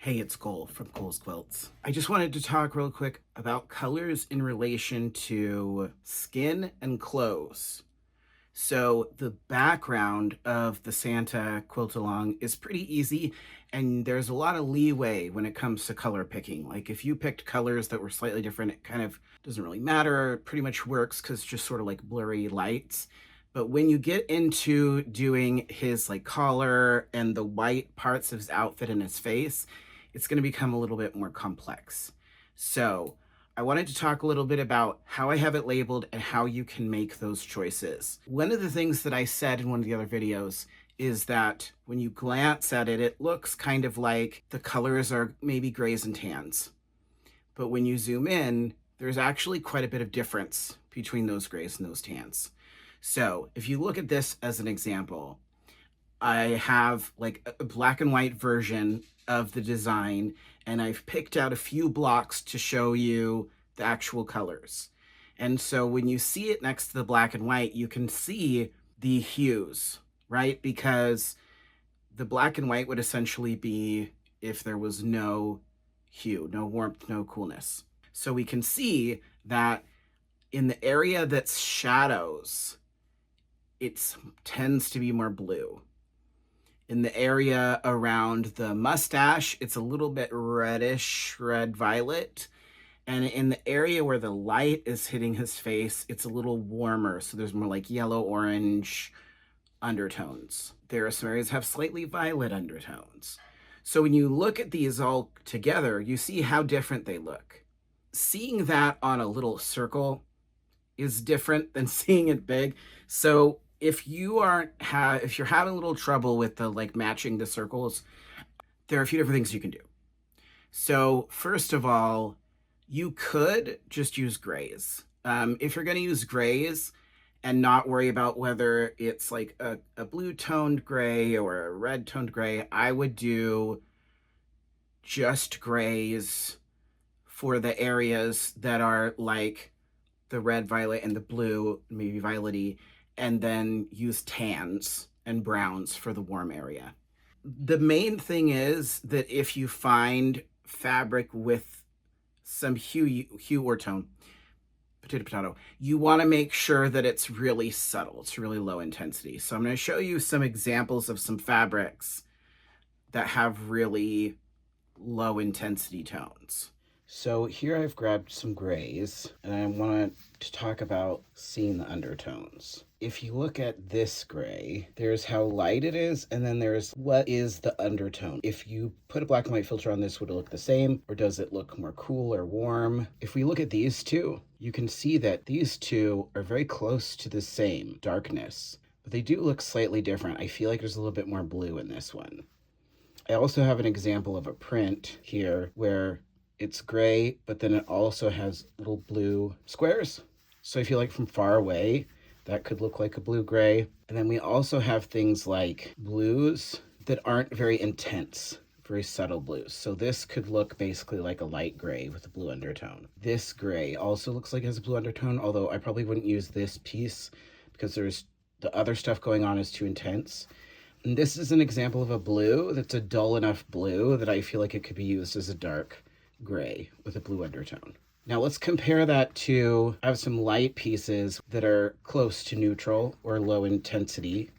Hey, it's Cole from Cole's Quilts. I just wanted to talk real quick about colors in relation to skin and clothes. So the background of the Santa quilt along is pretty easy, and there's a lot of leeway when it comes to color picking. Like if you picked colors that were slightly different, it kind of doesn't really matter. It pretty much works because it's just sort of like blurry lights. But when you get into doing his like collar and the white parts of his outfit and his face, it's going to become a little bit more complex. So I wanted to talk a little bit about how I have it labeled and how you can make those choices. One of the things that I said in one of the other videos is that when you glance at it, it looks kind of like the colors are maybe grays and tans. But when you zoom in, there's actually quite a bit of difference between those grays and those tans. So if you look at this as an example, I have like a black and white version of the design, and I've picked out a few blocks to show you the actual colors. And so when you see it next to the black and white, you can see the hues, right? Because the black and white would essentially be if there was no hue, no warmth, no coolness. So we can see that in the area that's shadows, it tends to be more blue. In the area around the mustache, it's a little bit reddish, red violet. And in the area where the light is hitting his face, it's a little warmer. So there's more like yellow, orange undertones. There are some areas that have slightly violet undertones. So when you look at these all together, you see how different they look. Seeing that on a little circle is different than seeing it big. So if you're having a little trouble with the like matching the circles, there are a few different things you can do. So first of all, you could just use grays. If you're going to use grays and not worry about whether it's like a blue toned gray or a red toned gray, I would do just grays for the areas that are like the red, violet, and the blue, maybe violety, and then use tans and browns for the warm area. The main thing is that if you find fabric with some hue or tone, potato, you want to make sure that it's really subtle, it's really low intensity. So I'm going to show you some examples of some fabrics that have really low intensity tones. So here I've grabbed some grays, and I want to talk about seeing the undertones. If you look at this gray, there's how light it is, and then there's what is the undertone. If you put a black and white filter on this, would it look the same, or does it look more cool or warm? If we look at these two, you can see that these two are very close to the same darkness, but they do look slightly different. I feel like there's a little bit more blue in this one. I also have an example of a print here where it's gray, but then it also has little blue squares. So I feel like from far away, that could look like a blue-gray. And then we also have things like blues that aren't very intense, very subtle blues. So this could look basically like a light gray with a blue undertone. This gray also looks like it has a blue undertone, although I probably wouldn't use this piece because there's the other stuff going on is too intense. And this is an example of a blue that's a dull enough blue that I feel like it could be used as a dark gray with a blue undertone. Now let's compare that to, I have some light pieces that are close to neutral or low intensity,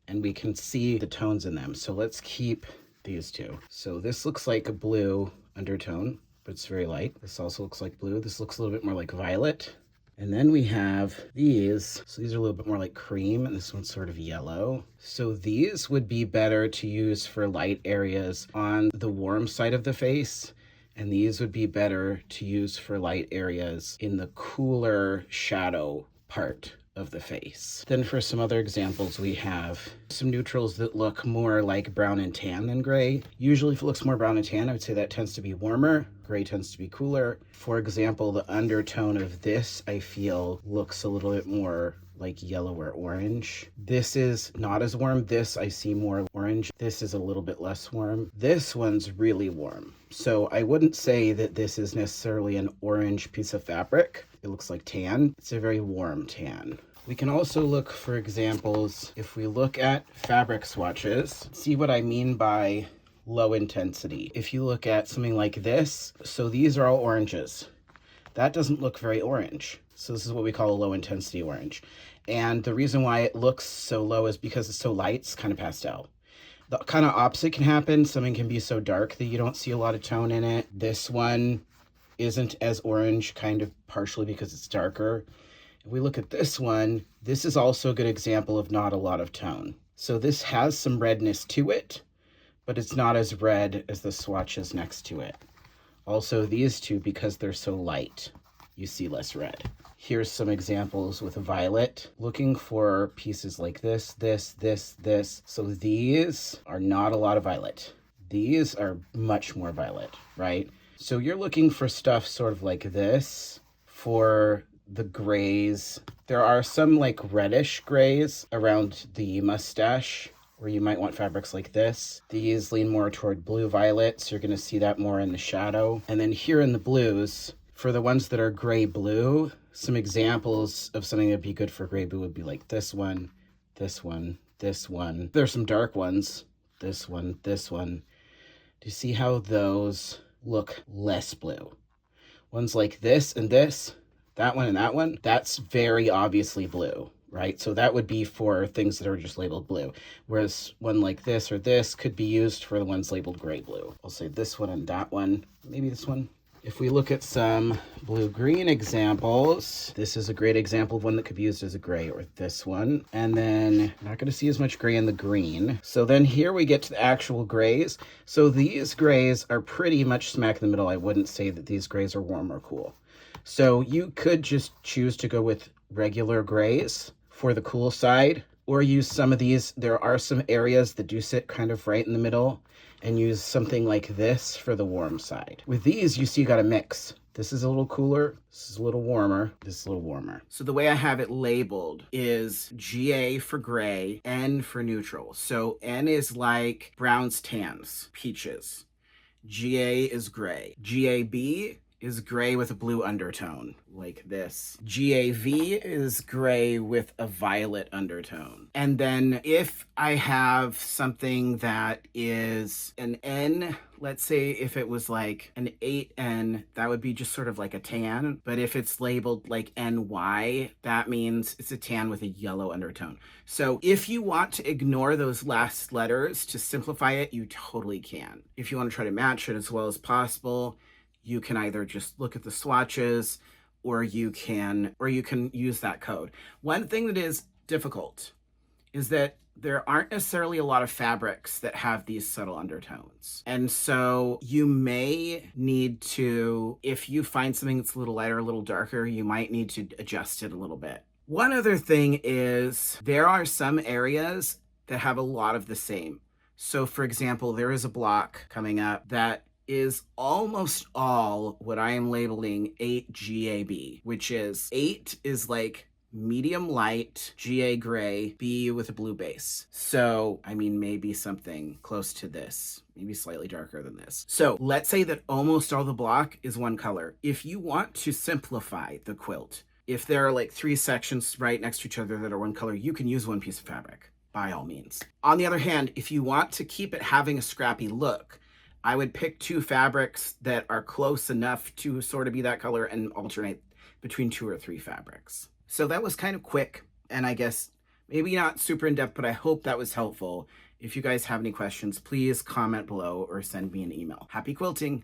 and we can see the tones in them. So let's keep these two. So this looks like a blue undertone, but it's very light. This also looks like blue. This looks a little bit more like violet. And then we have these. So these are a little bit more like cream, and this one's sort of yellow. So these would be better to use for light areas on the warm side of the face. And these would be better to use for light areas in the cooler shadow part of the face. Then for some other examples, we have some neutrals that look more like brown and tan than gray. Usually if it looks more brown and tan, I would say that tends to be warmer. Gray tends to be cooler. For example, the undertone of this, I feel, looks a little bit more like yellow or orange. This is not as warm. This I see more orange. This is a little bit less warm. This one's really warm. So I wouldn't say that this is necessarily an orange piece of fabric. It looks like tan. It's a very warm tan. We can also look for examples if we look at fabric swatches. See what I mean by low intensity. If you look at something like this, so these are all oranges. That doesn't look very orange. So this is what we call a low intensity orange. And the reason why it looks so low is because it's so light, it's kind of pastel. The kind of opposite can happen. Something can be so dark that you don't see a lot of tone in it. This one isn't as orange, kind of partially because it's darker. If we look at this one, this is also a good example of not a lot of tone. So this has some redness to it, but it's not as red as the swatches next to it. Also, these two, because they're so light, you see less red. Here's some examples with violet. Looking for pieces like this, this, this, this. So these are not a lot of violet. These are much more violet, right? So you're looking for stuff sort of like this for the grays. There are some like reddish grays around the mustache, where you might want fabrics like this. These lean more toward blue violet, so you're gonna see that more in the shadow. And then here in the blues, for the ones that are gray blue, some examples of something that'd be good for gray blue would be like this one, this one, this one. There's some dark ones, this one, this one. Do you see how those look less blue? Ones like this and this, that one and that one, that's very obviously blue, right? So that would be for things that are just labeled blue. Whereas one like this or this could be used for the ones labeled gray blue. I'll say this one and that one, maybe this one. If we look at some blue-green examples, this is a great example of one that could be used as a gray, or this one. And then not gonna see as much gray in the green. So then here we get to the actual grays. So these grays are pretty much smack in the middle. I wouldn't say that these grays are warm or cool. So you could just choose to go with regular grays for the cool side, or use some of these. There are some areas that do sit kind of right in the middle, and use something like this for the warm side. With these, you see you got a mix. This is a little cooler, this is a little warmer, this is a little warmer. So the way I have it labeled is GA for gray, N for neutral. So N is like browns, tans, peaches. GA is gray. GAB is gray with a blue undertone, like this. GAV is gray with a violet undertone. And then if I have something that is an N, let's say if it was like an 8N, that would be just sort of like a tan. But if it's labeled like NY, that means it's a tan with a yellow undertone. So if you want to ignore those last letters to simplify it, you totally can. If you want to try to match it as well as possible, you can either just look at the swatches, or you can use that code. One thing that is difficult is that there aren't necessarily a lot of fabrics that have these subtle undertones. And so you may need to, if you find something that's a little lighter, a little darker, you might need to adjust it a little bit. One other thing is there are some areas that have a lot of the same. So for example, there is a block coming up that is almost all what I am labeling 8GAB, which is 8 is like medium light, GA gray, B with a blue base. So, I mean, maybe something close to this, maybe slightly darker than this. So let's say that almost all the block is one color. If you want to simplify the quilt, if there are like 3 sections right next to each other that are one color, you can use one piece of fabric, by all means. On the other hand, if you want to keep it having a scrappy look, I would pick 2 fabrics that are close enough to sort of be that color and alternate between 2 or 3 fabrics. So that was kind of quick, and I guess maybe not super in-depth, but I hope that was helpful. If you guys have any questions, please comment below or send me an email. Happy quilting!